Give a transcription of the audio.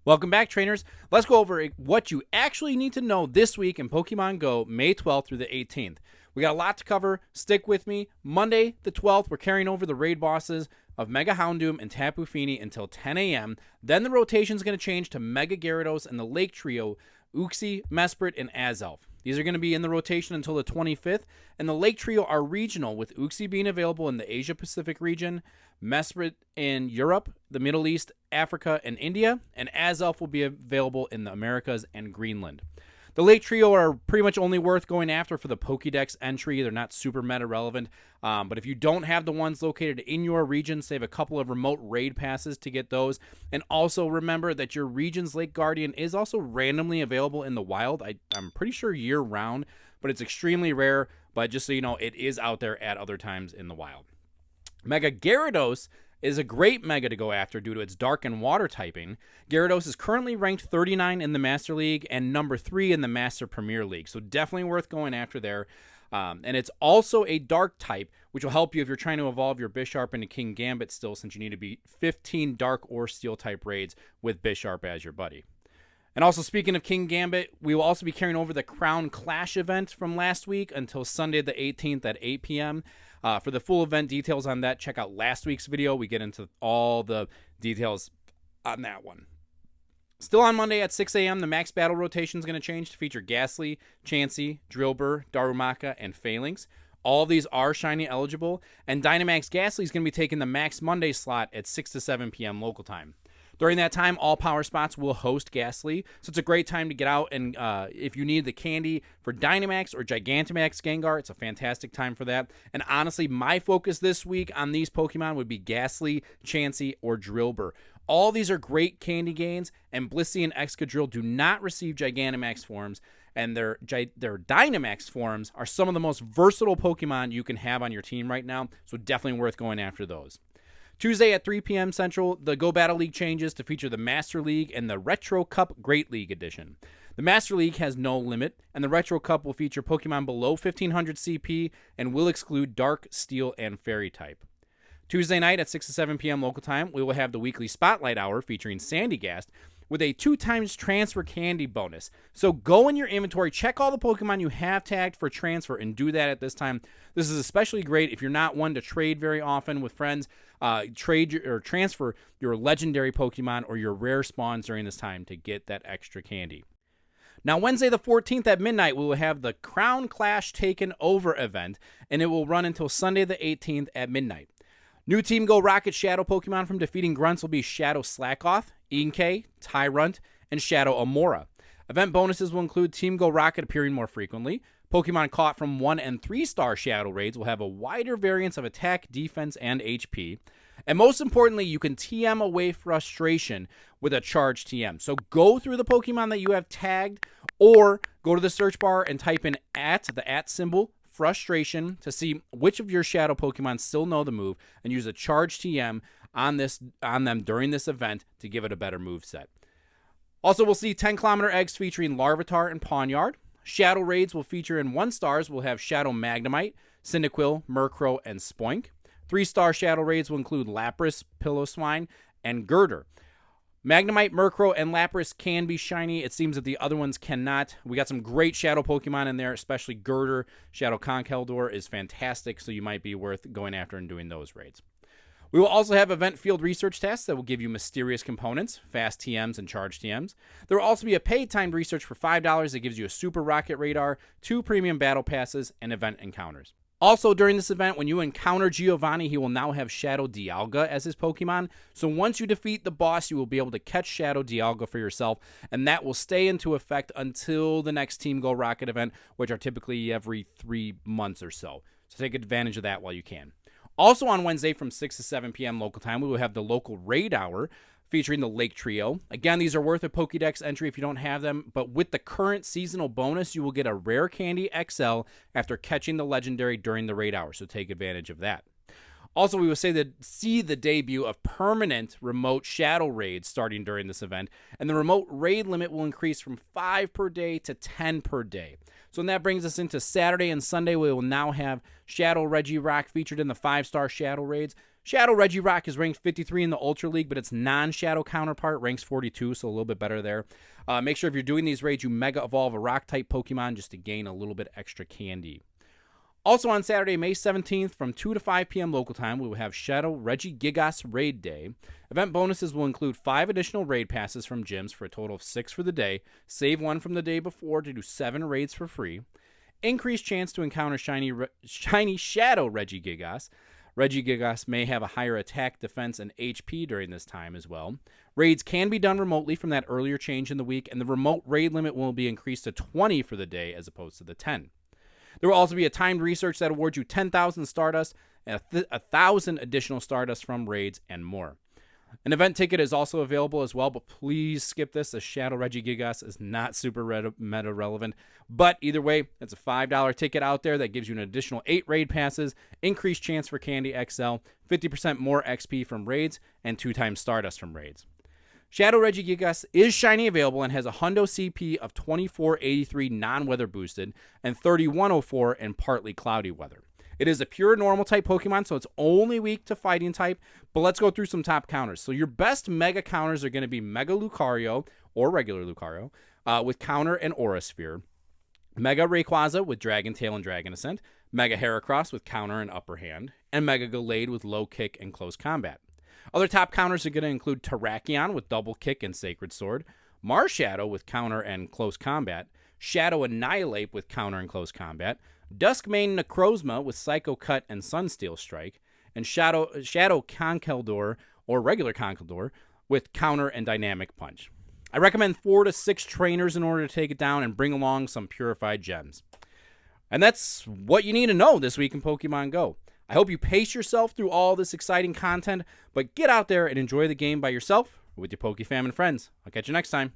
Welcome back, trainers. Let's go over what you actually need to know this week in Pokemon Go, May 12th through the 18th. We got a lot to cover. Stick with me. Monday, the 12th, we're carrying over the raid bosses of Mega Houndoom and Tapu Fini until 10 a.m. Then the rotation is going to change to Mega Gyarados and the Lake Trio, Uxie, Mesprit, and Azelf. These are going to be in the rotation until the 25th, and the Lake Trio are regional, with Uxie being available in the Asia-Pacific region, Mesprit in Europe, the Middle East, Africa, and India, and Azelf will be available in the Americas and Greenland. The Lake Trio are pretty much only worth going after for the Pokédex entry. They're not super meta relevant, but if you don't have the ones located in your region, save a couple of remote raid passes to get those. And also remember that your region's Lake Guardian is also randomly available in the wild. I'm pretty sure year-round, but it's extremely rare. But just so you know, it is out there at other times in the wild. Mega Gyarados is a great Mega to go after due to its Dark and Water typing. Gyarados is currently ranked 39 in the Master League and number 3 in the Master Premier League, so definitely worth going after there. And it's also a Dark type, which will help you if you're trying to evolve your Bisharp into King Gambit still, since you need to beat 15 Dark or Steel type raids with Bisharp as your buddy. And also, speaking of King Gambit, we will also be carrying over the Crown Clash event from last week until Sunday the 18th at 8 p.m. For the full event details on that, check out last week's video. We get into all the details on that one. Still on Monday at 6 a.m., the Max Battle rotation is going to change to feature Ghastly, Chansey, Drillbur, Darumaka, and Phalanx. All of these are shiny eligible, and Dynamax Ghastly is going to be taking the Max Monday slot at 6 to 7 p.m. local time. During that time, all power spots will host Ghastly, so it's a great time to get out, and if you need the candy for Dynamax or Gigantamax Gengar, it's a fantastic time for that. And honestly, my focus this week on these Pokemon would be Ghastly, Chansey, or Drillbur. All these are great candy gains, and Blissey and Excadrill do not receive Gigantamax forms, and their Dynamax forms are some of the most versatile Pokemon you can have on your team right now, so definitely worth going after those. Tuesday at 3 p.m. Central, the Go Battle League changes to feature the Master League and the Retro Cup Great League Edition. The Master League has no limit, and the Retro Cup will feature Pokemon below 1500 CP and will exclude Dark, Steel, and Fairy type. Tuesday night at 6 to 7 p.m. local time, we will have the weekly Spotlight Hour featuring Sandygast with a 2x transfer candy bonus. So go in your inventory, check all the Pokemon you have tagged for transfer, and do that at this time. This is especially great if you're not one to trade very often with friends. Trade or transfer your legendary Pokemon or your rare spawns during this time to get that extra candy. Now, Wednesday the 14th at midnight, we will have the Crown Clash Taken Over event, and it will run until Sunday the 18th at midnight. New Team Go Rocket Shadow Pokemon from defeating Grunts will be Shadow Slackoth, Inkay, Tyrunt, and Shadow Amora. Event bonuses will include Team Go Rocket appearing more frequently. Pokemon caught from 1 and 3-star Shadow raids will have a wider variance of attack, defense, and HP. And most importantly, you can TM away frustration with a charged TM. So go through the Pokemon that you have tagged, or go to the search bar and type in the @ symbol, frustration, to see which of your Shadow Pokemon still know the move, and use a charged TM on them during this event to give it a better move set. Also, we'll see 10-kilometer eggs featuring Larvitar and Pawniard. Shadow raids will feature in 1-stars will have Shadow Magnemite, Cyndaquil, Murkrow, and Spoink. 3-star Shadow raids will include Lapras, Piloswine, and Girder. Magnemite, Murkrow, and Lapras can be shiny. It seems that the other ones cannot. We got some great Shadow Pokemon in there, especially Girder. Shadow Conkeldurr is fantastic, so you might be worth going after and doing those raids. We will also have event field research tests that will give you mysterious components, fast TMs, and charged TMs. There will also be a paid timed research for $5 that gives you a Super Rocket Radar, 2 premium battle passes, and event encounters. Also, during this event, when you encounter Giovanni, he will now have Shadow Dialga as his Pokemon. So once you defeat the boss, you will be able to catch Shadow Dialga for yourself, and that will stay into effect until the next Team Go Rocket event, which are typically every 3 months or so. So take advantage of that while you can. Also on Wednesday from 6 to 7 p.m. local time, we will have the local raid hour featuring the Lake Trio. Again, these are worth a Pokédex entry if you don't have them, but with the current seasonal bonus, you will get a Rare Candy XL after catching the legendary during the raid hour, so take advantage of that. Also, we will see the debut of permanent remote shadow raids starting during this event, and the remote raid limit will increase from 5 per day to 10 per day. So that brings us into Saturday and Sunday. We will now have Shadow Regirock featured in the 5-star shadow raids. Shadow Regirock is ranked 53 in the Ultra League, but its non-Shadow counterpart ranks 42, so a little bit better there. Make sure if you're doing these raids, you Mega Evolve a Rock-type Pokemon just to gain a little bit extra candy. Also on Saturday, May 17th, from 2 to 5 p.m. local time, we will have Shadow Regigigas Raid Day. Event bonuses will include 5 additional raid passes from gyms for a total of 6 for the day. Save 1 from the day before to do 7 raids for free. Increased chance to encounter shiny Shadow Regigigas. Regigigas may have a higher attack, defense, and HP during this time as well. Raids can be done remotely from that earlier change in the week, and the remote raid limit will be increased to 20 for the day as opposed to the 10. There will also be a timed research that awards you 10,000 Stardust and 1,000 additional Stardust from raids and more. An event ticket is also available as well, but please skip this as Shadow Regigigas is not super meta relevant. But either way, it's a $5 ticket out there that gives you an additional 8 raid passes, increased chance for Candy XL, 50% more XP from raids, and 2 times Stardust from raids. Shadow Regigigas is shiny available and has a Hundo CP of 2483 non-weather boosted and 3104 in partly cloudy weather. It is a pure normal type Pokemon, so it's only weak to fighting type, but let's go through some top counters. So your best mega counters are going to be Mega Lucario or regular Lucario with counter and Aura Sphere, Mega Rayquaza with Dragon Tail and Dragon Ascent, Mega Heracross with counter and upper hand, and Mega Gallade with low kick and close combat. Other top counters are going to include Terrakion with double kick and Sacred Sword, Marshadow with counter and close combat, Shadow Annihilate with counter and close combat, Duskmane Necrozma with Psycho Cut and Sunsteel Strike, and Shadow Conkeldurr or regular Conkeldurr with counter and dynamic punch. I recommend 4 to 6 trainers in order to take it down and bring along some purified gems. And that's what you need to know this week in Pokemon Go. I hope you pace yourself through all this exciting content, but get out there and enjoy the game by yourself or with your PokeFam and friends. I'll catch you next time.